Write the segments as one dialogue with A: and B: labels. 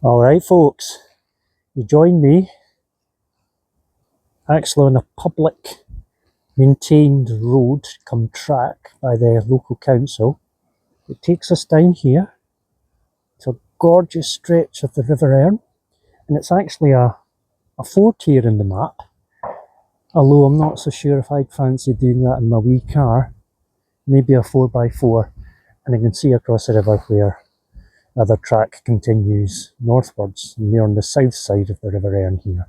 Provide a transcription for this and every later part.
A: Alright folks, you join me actually on a public maintained road come track by the local council. It takes us down here to a gorgeous stretch of the River Erne, and it's actually a fort here in the map, although I'm not so sure if I'd fancy doing that in my wee car. Maybe a 4x4, and I can see across the river where the other track continues northwards, and we're on the south side of the River Erne here.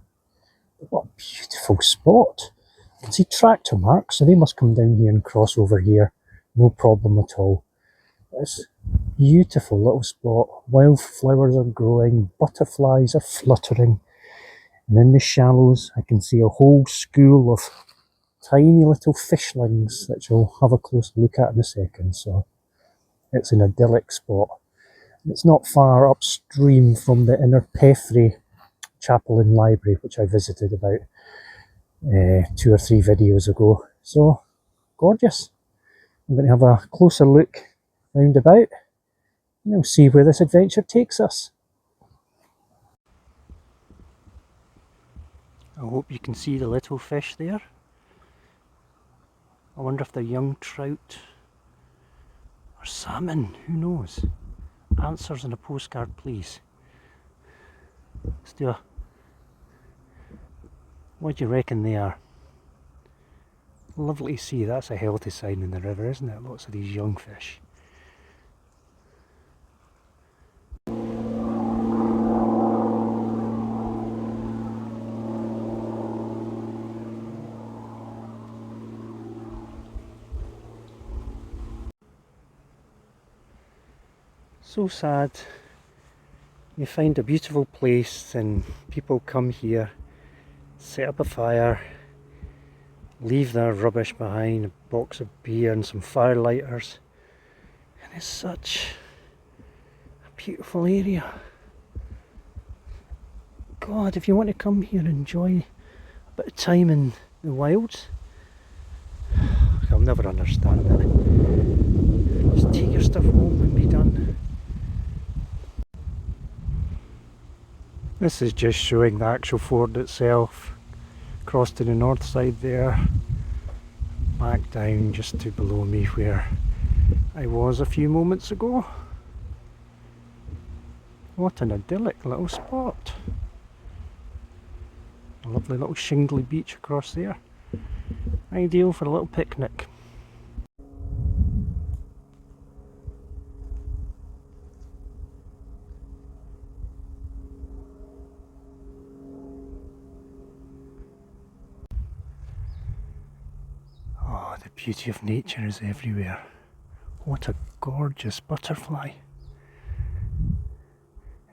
A: What a beautiful spot. You can see tractor marks, so they must come down here and cross over here, no problem at all. It's a beautiful little spot. Wildflowers are growing, butterflies are fluttering, and in the shallows I can see a whole school of tiny little fishlings that you'll have a close look at in a second. So it's an idyllic spot. It's not far upstream from the Inner Peffray Chapel and Library, which I visited about 2 or 3 videos ago. So gorgeous. I'm going to have a closer look round about and we'll see where this adventure takes us. I hope you can see the little fish there. I wonder if they're young trout or salmon, who knows? Answers in a postcard please. Let's do a... What do you reckon they are? Lovely to see, that's a healthy sign in the river, isn't it? Lots of these young fish. So sad. You find a beautiful place and people come here, set up a fire, leave their rubbish behind, a box of beer and some firelighters, and it's such a beautiful area. God, if you want to come here and enjoy a bit of time in the wilds, I'll never understand it. Just take your stuff home and be done. This is just showing the actual fort itself, across to the north side there, back down just to below me where I was a few moments ago. What an idyllic little spot. A lovely little shingly beach across there. Ideal for a little picnic. Oh, the beauty of nature is everywhere. What a gorgeous butterfly.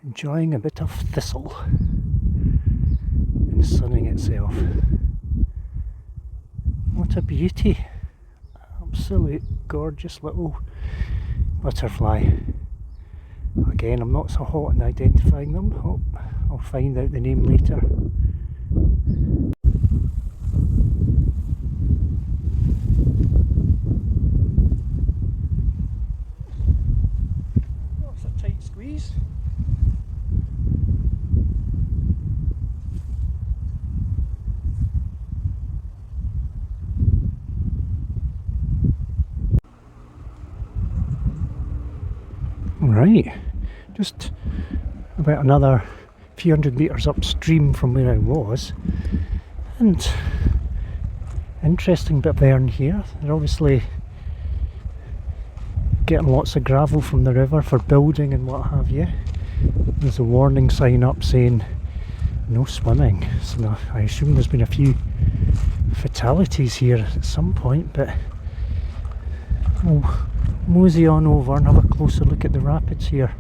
A: Enjoying a bit of thistle and sunning itself. What a beauty. Absolute gorgeous little butterfly. Again, I'm not so hot in identifying them. Hope I'll find out the name later. Oh, it's a tight squeeze. Right, just about another few hundred metres upstream from where I was, and interesting bit of Erne here. They're obviously getting lots of gravel from the river for building and what have you. There's a warning sign up saying no swimming, so I assume there's been a few fatalities here at some point, but we'll mosey on over and have a closer look at the rapids here.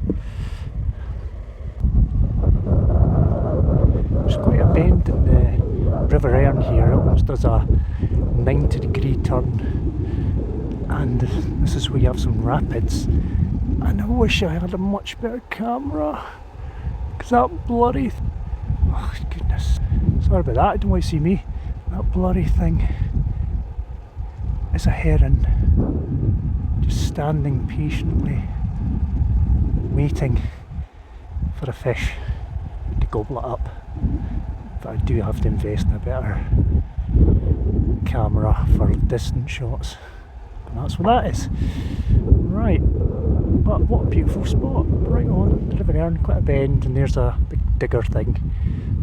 A: There's quite a bend in the River Erne here. It almost does a 90-degree turn, and this is where you have some rapids. And I wish I had a much better camera, because that blurry oh goodness, sorry about that, don't want to see me. That blurry thing is a heron just standing patiently waiting for a fish to gobble it up. But I do have to invest in a better camera for distant shots, and that's what that is. Right, but what a beautiful spot, right on the River Erne, quite a bend, and there's a big digger thing.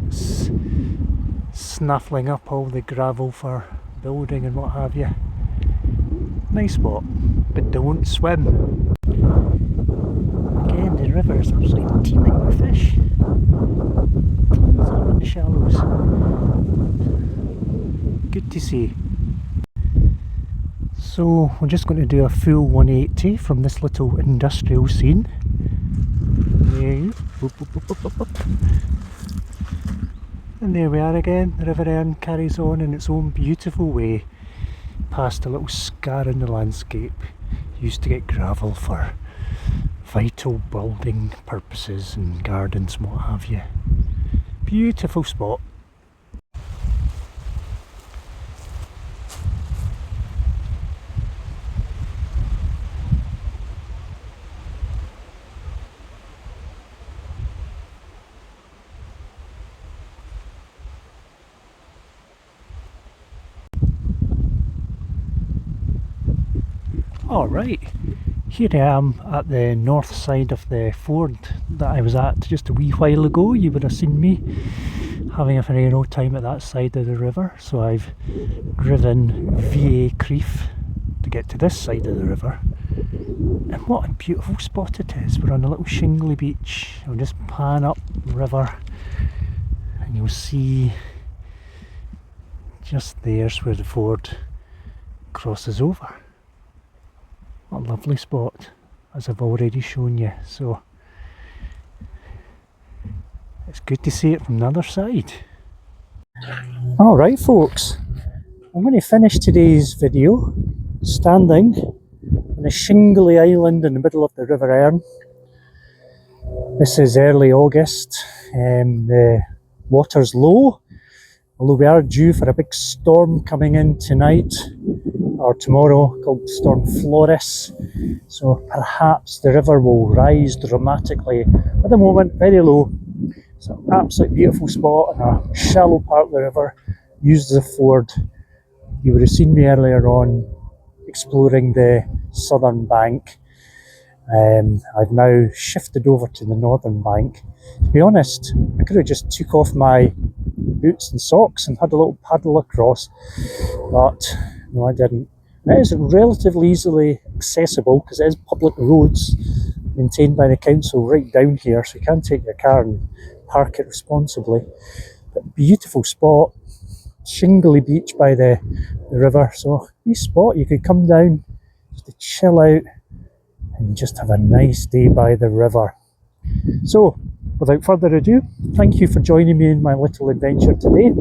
A: It's snaffling up all the gravel for building and what have you. Nice spot, but don't swim. Again, the river is absolutely teeming with fish. Tons of them in the shallows. Good to see. So we're just going to do a full 180 from this little industrial scene. And there we are again. The River Erne carries on in its own beautiful way past a little scar in the landscape. Used to get gravel for vital building purposes and gardens and what have you. Beautiful spot. Alright, here I am at the north side of the ford that I was at just a wee while ago. You would have seen me having a very old time at that side of the river. So I've driven via Crieff to get to this side of the river. And what a beautiful spot it is. We're on a little shingly beach. I'll just pan up the river and you'll see just there's where the ford crosses over. What a lovely spot, as I've already shown you. So it's good to see it from the other side. Alright folks, I'm going to finish today's video standing on a shingly island in the middle of the River Erne. This is early August, the water's low, although we are due for a big storm coming in tonight or tomorrow called Storm Floris, so perhaps the river will rise dramatically. At the moment, very low. It's an absolutely beautiful spot in a shallow part of the river, used as a ford. You would have seen me earlier on exploring the southern bank. I've now shifted over to the northern bank. To be honest, I could have just took off my boots and socks and had a little paddle across, but no, I didn't. It is relatively easily accessible because it is public roads maintained by the council right down here, so you can take your car and park it responsibly. But beautiful spot, shingly beach by the river, so nice spot. You could come down just to chill out and just have a nice day by the river. So without further ado, thank you for joining me in my little adventure today.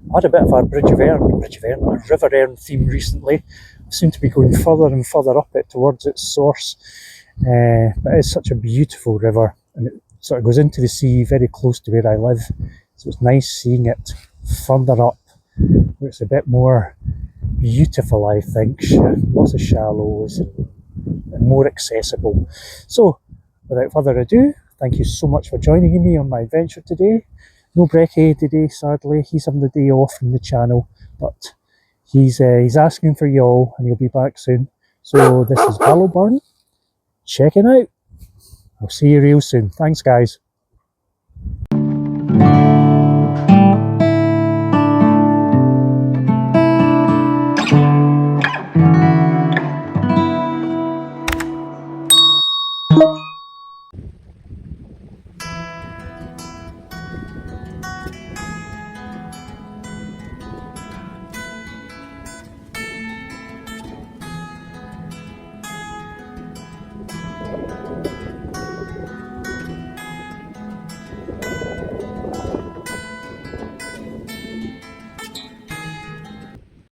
A: I had a bit of a River Erne theme recently. I seem to be going further and further up it towards its source, but it's such a beautiful river, and it sort of goes into the sea very close to where I live, so it's nice seeing it further up where it's a bit more beautiful, I think. Lots of shallows and more accessible. So without further ado, thank you so much for joining me on my adventure today. No Brekkie today, sadly. He's having the day off from the channel, but he's asking for you all, and he'll be back soon. So this is Balloburn checking out. I'll see you real soon. Thanks, guys.